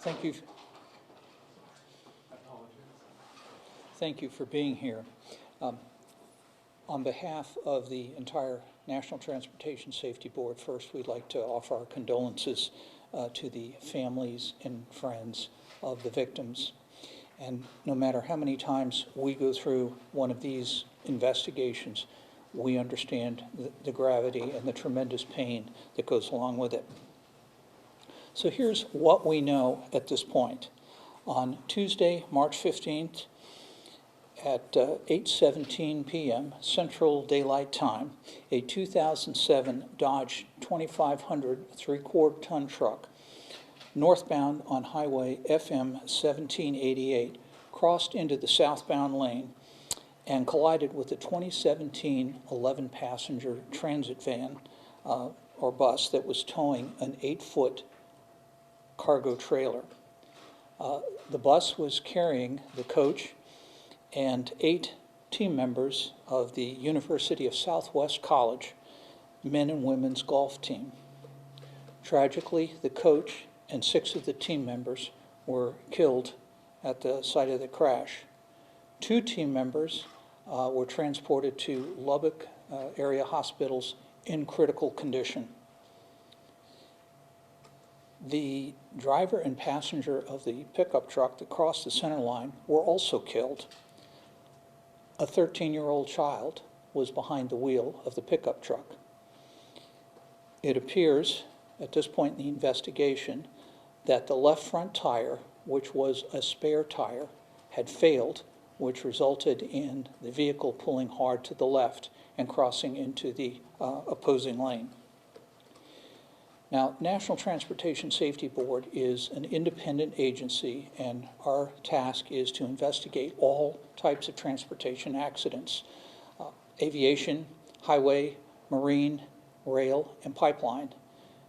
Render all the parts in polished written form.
Thank you. Thank you for being here. On behalf of the entire National Transportation Safety Board, first we'd like to offer our condolences to the families and friends of the victims. And no matter how many times we go through one of these investigations, we understand the gravity and the tremendous pain that goes along with it. So here's what we know at this point. On Tuesday, March 15th, at 8:17 p.m. Central Daylight Time, a 2007 Dodge 2500 3/4 ton truck northbound on Highway FM 1788 crossed into the southbound lane and collided with a 2017 11-passenger transit van or bus that was towing an 8-foot cargo trailer. The bus was carrying the coach and 8 team members of the University of Southwest College men and women's golf team. Tragically, the coach and 6 of the team members were killed at the site of the crash. 2 team members were transported to Lubbock area hospitals in critical condition. The driver and passenger of the pickup truck that crossed the center line were also killed. A 13-year-old child was behind the wheel of the pickup truck. It appears, at this point in the investigation, that the left front tire, which was a spare tire, had failed, which resulted in the vehicle pulling hard to the left and crossing into the opposing lane. Now, National Transportation Safety Board is an independent agency, and our task is to investigate all types of transportation accidents, aviation, highway, marine, rail, and pipeline,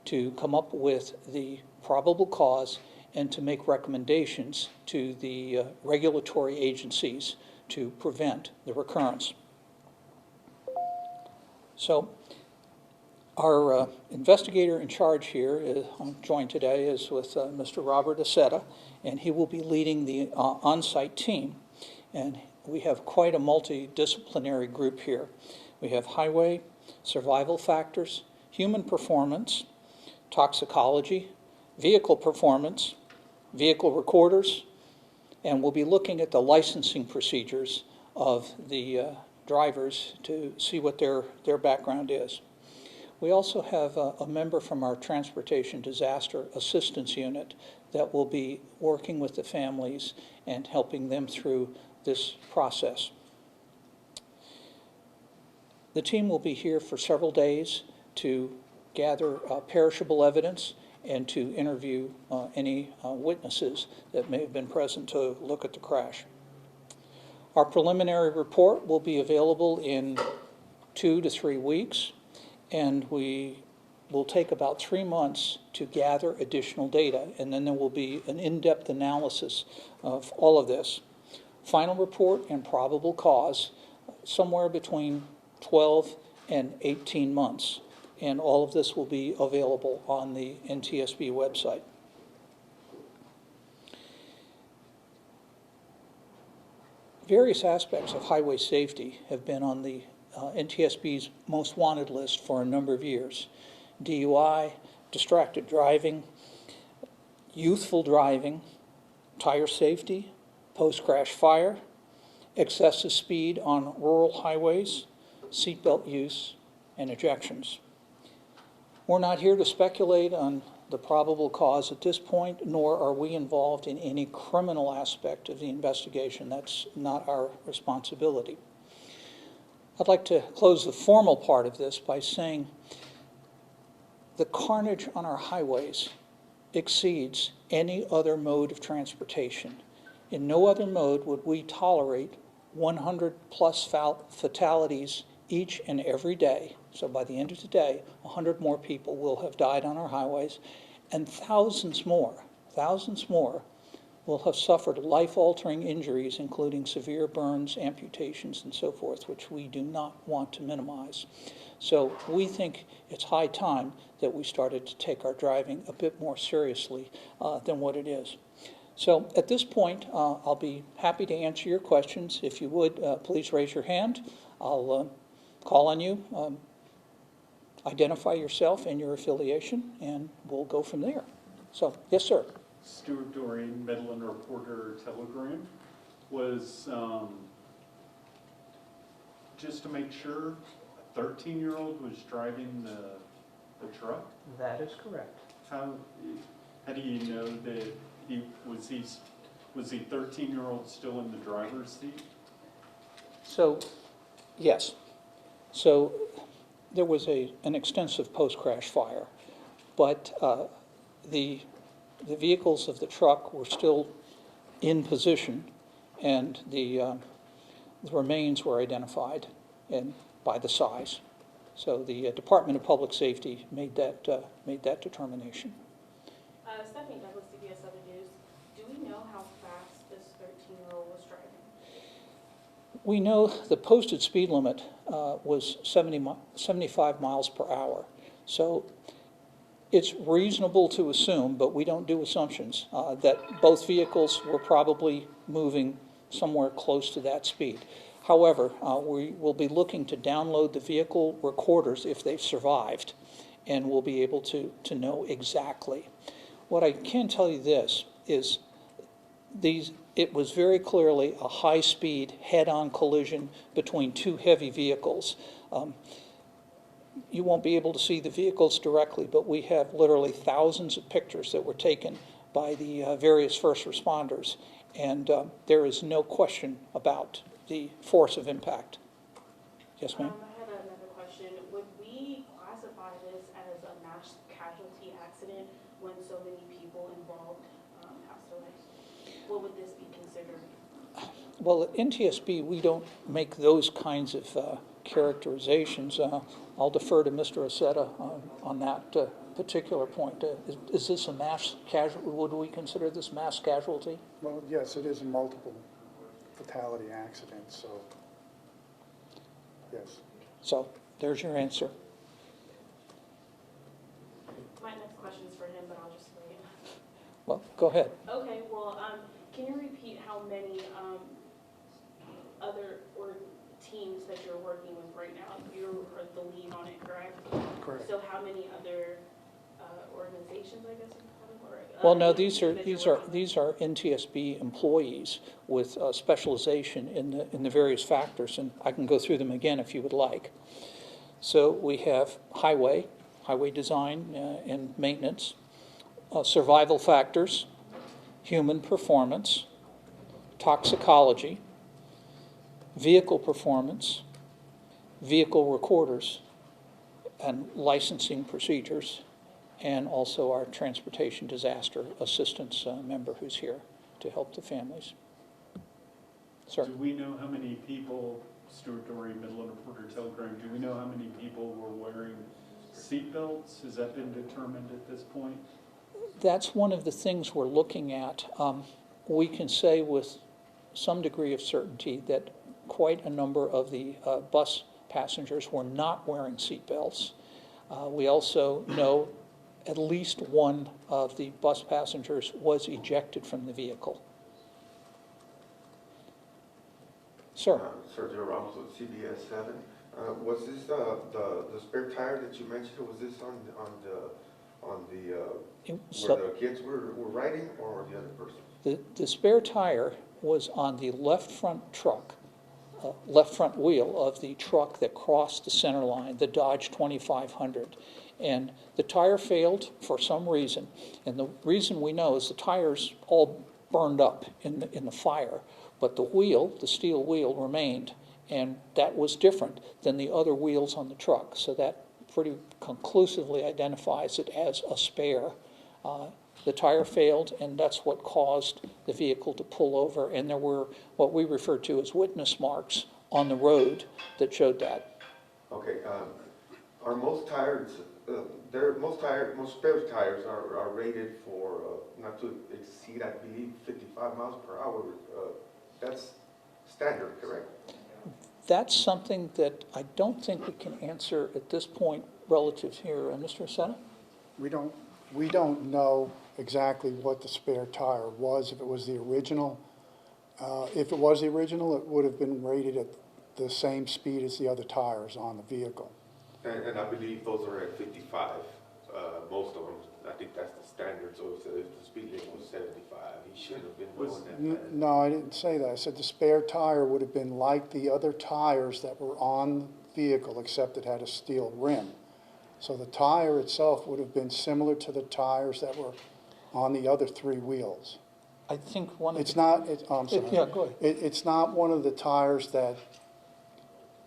to come up with the probable cause and to make recommendations to the regulatory agencies to prevent the recurrence. So, our investigator in charge here, I'm joined today, is with Mr. Robert Aceta, and he will be leading the on-site team. And we have quite a multidisciplinary group here. We have highway, survival factors, human performance, toxicology, vehicle performance, vehicle recorders, and we'll be looking at the licensing procedures of the drivers to see what their background is. We also have a member from our Transportation Disaster Assistance Unit that will be working with the families and helping them through this process. The team will be here for several days to gather perishable evidence and to interview any witnesses that may have been present to look at the crash. Our preliminary report will be available in 2 to 3 weeks, and we will take about 3 months to gather additional data, and then there will be an in-depth analysis of all of this. Final report and probable cause, somewhere between 12 and 18 months, and all of this will be available on the NTSB website. Various aspects of highway safety have been on the NTSB's most wanted list for a number of years. DUI, distracted driving, youthful driving, tire safety, post-crash fire, excessive speed on rural highways, seatbelt use, and ejections. We're not here to speculate on the probable cause at this point, nor are we involved in any criminal aspect of the investigation. That's not our responsibility. I'd like to close the formal part of this by saying the carnage on our highways exceeds any other mode of transportation. In no other mode would we tolerate 100+ fatalities each and every day. So by the end of today, 100 more people will have died on our highways, and thousands more will have suffered life-altering injuries, including severe burns, amputations, and so forth, which we do not want to minimize. So we think it's high time that we started to take our driving a bit more seriously than what it is. So at this point, I'll be happy to answer your questions. If you would, please raise your hand. I'll call on you, identify yourself and your affiliation, and we'll go from there. So, yes, sir. Stuart Dorian, Midland Reporter Telegram, was just to make sure a 13-year-old was driving the truck? That is correct. How do you know that he was 13-year-old still in the driver's seat? So, yes. So there was an extensive post-crash fire, but the vehicles of the truck were still in position, and the remains were identified by the size. So the Department of Public Safety made that determination. Stephanie Douglas, CBS 7 News. Do we know how fast this 13-year-old was driving? We know the posted speed limit was 75 miles per hour. So it's reasonable to assume, but we don't do assumptions, that both vehicles were probably moving somewhere close to that speed. However, we will be looking to download the vehicle recorders if they've survived, and we'll be able to know exactly. What I can tell you this is it was very clearly a high-speed head-on collision between two heavy vehicles. You won't be able to see the vehicles directly, but we have literally thousands of pictures that were taken by the various first responders, and there is no question about the force of impact. Yes, ma'am? I had another question. Would we classify this as a mass casualty accident when so many people involved passed away? What would this be considered? Well, at NTSB, we don't make those kinds of characterizations. I'll defer to Mr. Aceta on that particular point. Is this a mass casualty? Would we consider this mass casualty? Well, yes, it is a multiple fatality accident, so yes. So there's your answer. My next question is for him, but I'll just wait. Well, go ahead. Okay, well, can you repeat how many other teams that you're working with right now? You are the lead on it, correct? Correct. So how many other organizations, I guess, you call them, or, Well, no, teams that you're working with? these are NTSB employees with specialization in the various factors, and I can go through them again if you would like. So we have highway design and maintenance, survival factors, human performance, toxicology, vehicle performance, vehicle recorders, and licensing procedures, and also our transportation disaster assistance member who's here to help the families. Sir? Do we know how many people, Stuart Dorian, Midland Reporter Telegram, do we know how many people were wearing seatbelts? Has that been determined at this point? That's one of the things we're looking at. We can say with some degree of certainty that quite a number of the bus passengers were not wearing seatbelts. We also know at least one of the bus passengers was ejected from the vehicle. Sir? Sergio Ramos with CBS 7. Was this the spare tire that you mentioned? Was this on where the kids were riding, or the other person? The spare tire was on the left front wheel of the truck that crossed the center line, the Dodge 2500. And the tire failed for some reason. And the reason we know is the tires all burned up in the fire, but the wheel, the steel wheel, remained. And that was different than the other wheels on the truck. So that pretty conclusively identifies it as a spare. The tire failed, and that's what caused the vehicle to pull over. And there were what we refer to as witness marks on the road that showed that. Okay. Are most tires? Most spare tires are rated for not to exceed, I believe, 55 miles per hour. That's standard, correct? That's something that I don't think we can answer at this point relative here. Mr. Aceta? We don't know exactly what the spare tire was, if it was the original. If it was the original, it would have been rated at the same speed as the other tires on the vehicle. And I believe those are at 55, most of them. I think that's the standard, so if the speed limit was 75, he shouldn't have been going that fast. No, I didn't say that. I said the spare tire would have been like the other tires that were on the vehicle, except it had a steel rim. So the tire itself would have been similar to the tires that were on the other three wheels. I think one of It's the, not, I'm sorry. yeah, go ahead. It's not one of the tires that,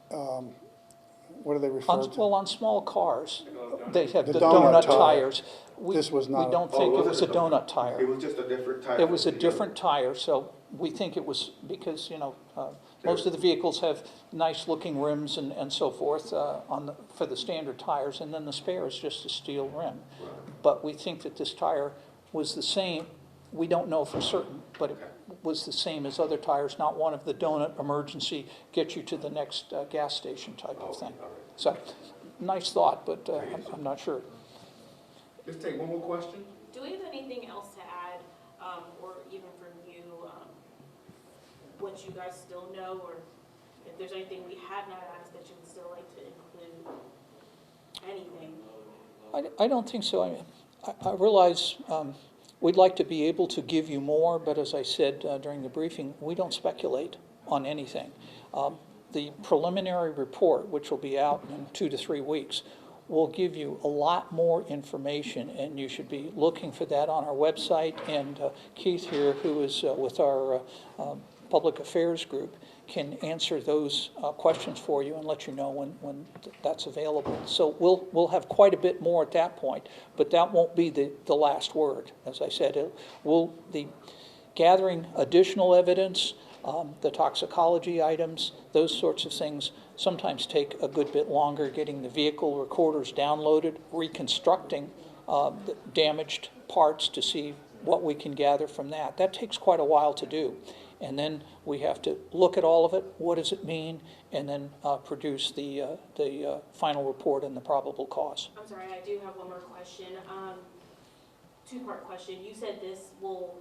what are they referred to? Well, on small cars, they have The the donut donut tire. tires. This was not- We don't Oh, think it was was a donut It tire. was just a different tire. It was a from the different other. tire, so we think it was because, most of the vehicles have nice-looking rims and so forth for the standard tires, and then the spare is just a steel rim. Right. But we think that this tire was the same, we don't know for certain, but it was the same as other tires, not one of the donut emergency, get you to the next gas station type of thing. all right. So, nice thought, but I'm not sure. Let's take one more question. Do we have anything else to add, or even from you, what you guys still know, or if there's anything we have not asked that you would still like to include? Anything? I don't think so. I realize we'd like to be able to give you more, but as I said during the briefing, we don't speculate on anything. The preliminary report, which will be out in 2 to 3 weeks, will give you a lot more information, and you should be looking for that on our website. And Keith here, who is with our Public Affairs group, can answer those questions for you and let you know when that's available. So we'll have quite a bit more at that point, but that won't be the last word. As I said, we'll be gathering additional evidence. The toxicology items, those sorts of things sometimes take a good bit longer, getting the vehicle recorders downloaded, reconstructing the damaged parts to see what we can gather from that. That takes quite a while to do. And then we have to look at all of it, what does it mean, and then produce the final report and the probable cause. I'm sorry, I do have one more question. Two-part question. You said this will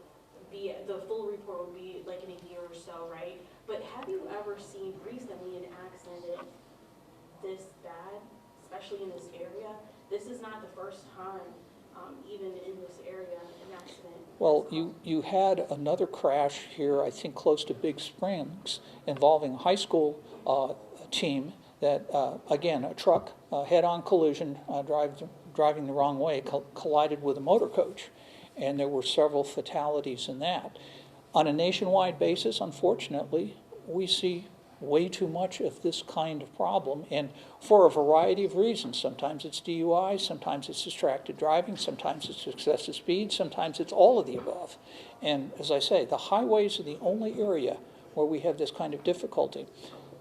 be, the full report will be like in a year or so, right? But have you ever seen recently an accident this bad, especially in this area? This is not the first time, even in this area, an accident. Well, you had another crash here, I think close to Big Springs, involving a high school team that, again, a truck, head-on collision, driving the wrong way, collided with a motor coach. And there were several fatalities in that. On a nationwide basis, unfortunately, we see way too much of this kind of problem, and for a variety of reasons. Sometimes it's DUI, sometimes it's distracted driving, sometimes it's excessive speed, sometimes it's all of the above. And as I say, the highways are the only area where we have this kind of difficulty.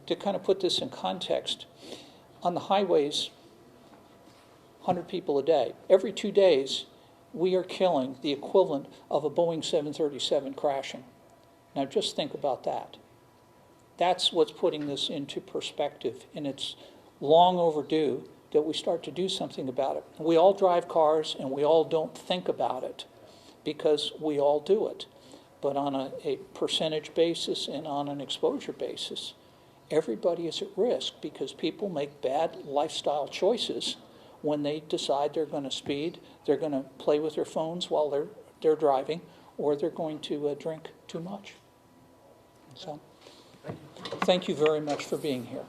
To kind of put this in context, on the highways, 100 people a day. Every 2 days, we are killing the equivalent of a Boeing 737 crashing. Now just think about that. That's what's putting this into perspective, and it's long overdue that we start to do something about it. We all drive cars, and we all don't think about it because we all do it. But on a percentage basis and on an exposure basis, everybody is at risk because people make bad lifestyle choices when they decide they're going to speed, they're going to play with their phones while they're driving, or they're going to drink too much. So, thank you very much for being here.